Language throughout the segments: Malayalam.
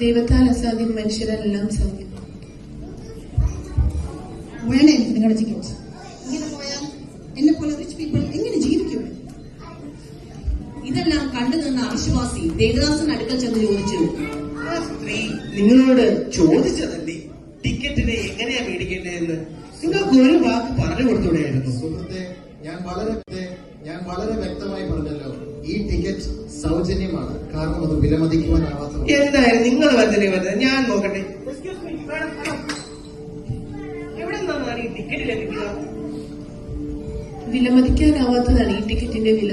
ദൈവത്താൽ അസാധ്യം, മനുഷ്യരെല്ലാം സാധ്യം. വേണേ നിങ്ങളുടെ ടിക്കറ്റ്. ഇങ്ങനെ പോയാൽ എന്നെ പോലെ റിച്ച് പീപ്പിൾ എങ്ങനെ ജീവിക്കും? ഇതെല്ലാം കണ്ടു നിന്ന അവിശ്വാസി ദേവദാസൻ അടുക്കൽ ചെന്ന് ചോദിച്ചു, ആ സ്ത്രീ നിങ്ങളോട് ചോദിച്ചതല്ലേ ടിക്കറ്റിനെ എങ്ങനെയാ മേടിക്കേണ്ടതെന്ന്? നിങ്ങൾക്ക് ഒരു വാക്ക് പറഞ്ഞു കൊടുത്തൂടെയായിരുന്നു? സുഹൃത്തെ, ഞാൻ വളരെ വ്യക്തമായി പറഞ്ഞല്ലോ, ഈ ടിക്കറ്റ് സൗജന്യമാണ്. കാരണം അത് വിലമതിക്കുവാനാവാത്ത. എന്തായാലും നിങ്ങൾ വരുന്നത് ഞാൻ നോക്കട്ടെ. എവിടെ നിന്നാണ് ഈ ടിക്കറ്റ് ലഭിക്കുക? വിലമതിക്കാനാവാത്തതാണ് ഈ ടിക്കറ്റിന്റെ വില.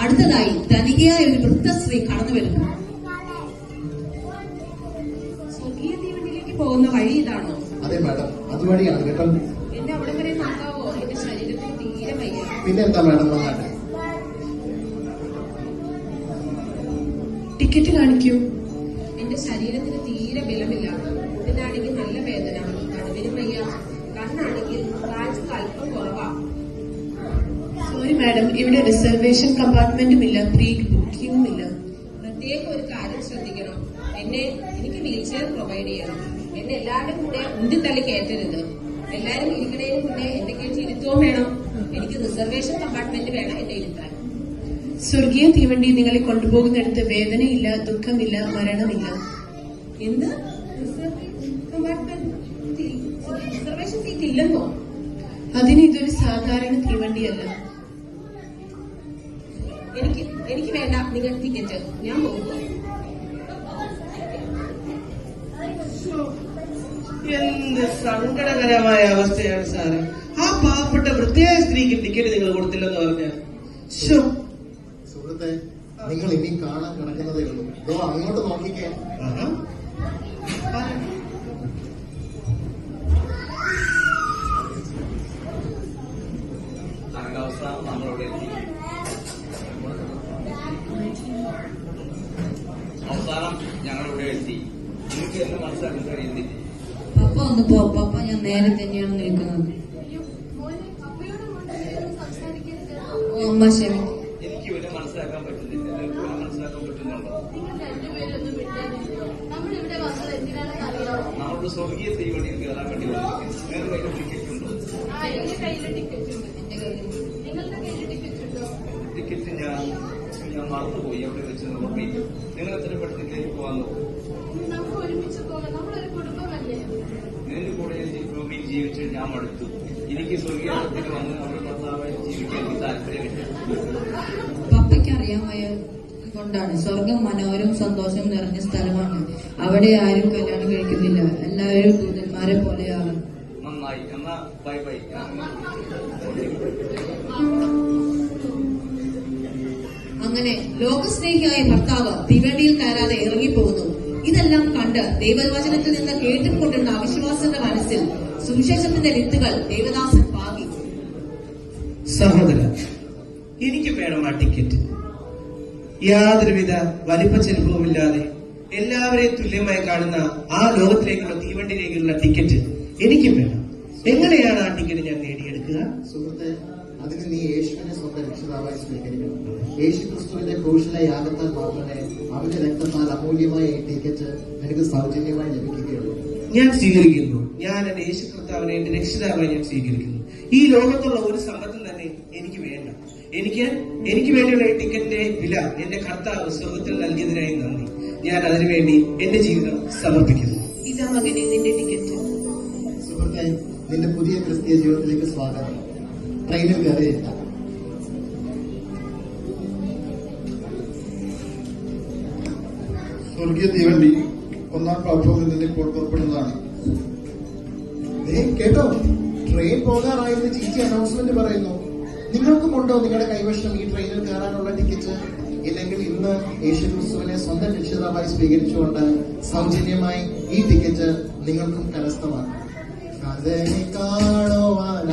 അടുത്തതായി ധനികയായ ഒരു വൃദ്ധ സ്ത്രീ കടന്നു വരുന്നു. സ്വർഗീയ തീവണ്ടിയിലേക്ക് പോകുന്ന വഴി ഇതാണോ? അതെ മാഡം, അതുവഴിയാണ് കേട്ടോ. എന്നെ അവിടെ വരെ നോക്കാവോ? എന്റെ ശരീരത്തിന് തീരെ വയ്യ. പിന്നെന്താ മാഡം, വന്നാട്ടെ. ടിക്കറ്റ് കാണിക്കൂ. എന്റെ ശരീരത്തിന് തീരെ ബലമില്ല. ഇതിനാണെങ്കിൽ നല്ല വേദന, നടുവിന് വയ്യ, കണ്ണാണെങ്കിൽ കാഴ്ച അല്പം കുറവാ. സോറി മാഡം, ഇവിടെ റിസർവേഷൻ കമ്പാർട്ട്മെന്റും ഇല്ല, പ്രീ ബുക്കിംഗും ഇല്ല. പ്രത്യേകം ഒരു കാര്യം ശ്രദ്ധിക്കണം. എനിക്ക് വീൽ ചെയർ പ്രൊവൈഡ് ചെയ്യണം. എന്നെ എല്ലാവരുടെ കൂടെ ഉന്തിത്തള്ളി കയറ്റരുത്. എല്ലാരും ഇരിക്കണേന് മുന്നേ എന്നെ കയറ്റി ഇരുത്തുകയും വേണം. എനിക്ക് റിസർവേഷൻ കമ്പാർട്ട്മെന്റ് വേണം എന്നെ ഇരുത്താൻ. സ്വർഗീയ തീവണ്ടി നിങ്ങളെ കൊണ്ടുപോകുന്നിടത്ത് വേദനയില്ല, ദുഃഖമില്ല, മരണമില്ല. എന്ത്? റിസർവേഷൻ സീറ്റ് ഇല്ലെന്നോ? അതിന് ഇതൊരു സാധാരണ തീവണ്ടിയല്ല. എനിക്ക് വേണ്ട നിങ്ങൾ ടിക്കറ്റ്. ഞാൻ പോകുന്നു. എന്ത് സങ്കടകരമായ അവസ്ഥയാണ് സാറ്. ആ പാവപ്പെട്ട വൃദ്ധയായ സ്ത്രീക്ക് ടിക്കറ്റ് നിങ്ങൾ കൊടുത്തില്ലെന്ന് പറഞ്ഞ. സുഹൃത്തെ, നിങ്ങൾ ഇനി കാണാൻ കിടക്കുന്നതേ ഉള്ളൂ. ഇതോ അങ്ങോട്ട് നോക്കിക്കേ. അവസാനം ഞങ്ങളിവിടെ എത്തി. എനിക്ക് എന്നെ മനസ്സിലാക്കാൻ കഴിയുന്നില്ല. പപ്പ ഒന്ന് പോ. പപ്പ ഞാൻ നേരെ തന്നെയാണ് നിൽക്കുന്നത്. ഓ അമ്മ ക്ഷമിക്കും. എനിക്ക് ഇവരെ മനസ്സിലാക്കാൻ പറ്റുന്നില്ല. നിങ്ങൾക്ക് ഇവരെ മനസ്സിലാക്കാൻ പറ്റുന്നുണ്ടോ? നമ്മളുടെ സ്വർഗീയ തീവണ്ടിയിൽ കയറാൻ വേണ്ടി വന്നിരിക്കുന്നു. നിങ്ങളുടെ കയ്യിൽ ടിക്കറ്റ് ഉണ്ടോ? ടിക്കറ്റ് ഞാൻ മറന്നുപോയി. എവിടെ വെച്ച് ഓർമ്മയില്ല. നിങ്ങൾ എത്ര പെട്ടെന്ന് കയറി പോകാൻ നോക്കും. നിന്റെ കൂടെ ഭൂമിയിൽ ജീവിച്ച് ഞാൻ മടുത്തു. എനിക്ക് സ്വർഗീയത്തിൽ വന്ന് നമ്മുടെ കർത്താവായി ജീവിക്കാൻ എനിക്ക് താല്പര്യമില്ല. പപ്പയ്ക്ക് അറിയാമായ കൊണ്ടാണ്. സ്വർഗം മനോഹരവും സന്തോഷവും നിറഞ്ഞ സ്ഥലമാണ്. അവിടെ ആരും കല്യാണം കഴിക്കുന്നില്ല. എല്ലാവരും ദൂതന്മാരെ പോലെയാണ്. നന്നായി, എന്നാ ബൈ ബൈ. അങ്ങനെ ലോകസ്നേഹിയായ ഭർത്താവ് തീവണ്ടിയിൽ കയറാതെ ഇറങ്ങിപ്പോകുന്നു. ഇതെല്ലാം കണ്ട് ദൈവവചനത്തിൽ നിന്ന് കേട്ടുകൊണ്ടിരുന്ന അവിശ്വാസന്റെ മനസ്സിൽ സുവിശേഷത്തിന്റെ വിത്തുകൾ ദേവദാസൻ പാകി. സഹോദര, എനിക്ക് വേണം ആ ടിക്കറ്റ്. യാതൊരുവിധ വലിപ്പ ചെലവുമില്ലാതെ എല്ലാവരെയും തുല്യമായി കാണുന്ന ആ ലോകത്തിലേക്കുള്ള തീവണ്ടിയിലേക്കുള്ള ടിക്കറ്റ് എനിക്കും വേണം. എങ്ങനെയാണ് ആ ടിക്കറ്റ് ഞാൻ നേടിയെടുക്കുക? സുഹൃത്തെ, അതിന് നീ യേശുവിനെ സ്വന്തം രക്ഷിതാവായി സ്വീകരിക്കണം. യേശു ക്രിസ്തുവിന്റെ ക്രൂശിലെ യാഗത്താൽ മാത്രമേ അവന്റെ രക്തത്താൽ അമൂല്യമായ ഈ ടിക്കറ്റ് നിനക്ക് സൗജന്യമായി ലഭിക്കുകയുള്ളൂ. ഞാൻ സ്വീകരിക്കുന്നു. ഞാൻ എന്റെ യേശു കർത്താവിനെ എന്റെ രക്ഷിതാവായി ഞാൻ സ്വീകരിക്കുന്നു. ഈ ലോകത്തുള്ള ഒരു സമ്പത്തും തന്നെ എനിക്ക് വേണ്ട. എനിക്ക് വേണ്ടിയുള്ള ഈ ടിക്കറ്റിന്റെ വില എന്റെ കർത്താവ് സ്വർഗത്തിൽ നൽകിയതിനായി നന്ദി. ഞാൻ അതിനുവേണ്ടി എന്റെ ജീവിതം സമർപ്പിക്കുന്നു. ഇതാ മകനെ നിന്റെ ടിക്കറ്റ്. സുഹൃത്തെ, നിന്റെ പുതിയ ക്രിസ്തീയ ജീവിതത്തിലേക്ക് സ്വാഗതം. ട്രെയിനിൽ കയറിയില്ല. സ്വർഗീയ തീവണ്ടി 1-ാം പ്ലാറ്റ്ഫോമിൽ നിന്ന് ഇപ്പോൾ പുറപ്പെടുന്നതാണ്. കേട്ടോ, ട്രെയിൻ പോകാറായെന്ന് ചേച്ചി അനൗൺസ്മെന്റ് പറയുന്നു. നിങ്ങൾക്കുമുണ്ടോ നിങ്ങളുടെ കൈവശം ഈ ട്രെയിനിൽ കയറാനുള്ള ടിക്കറ്റ്? ഇല്ലെങ്കിൽ ഇന്ന് യേശു ക്രിസ്തുവിനെ സ്വന്തം രക്ഷിതാവായി സ്വീകരിച്ചുകൊണ്ട് സൗജന്യമായി ഈ ടിക്കറ്റ് നിങ്ങൾക്കും കരസ്ഥമാക്കാം. കഥനെ കാണുവാൻ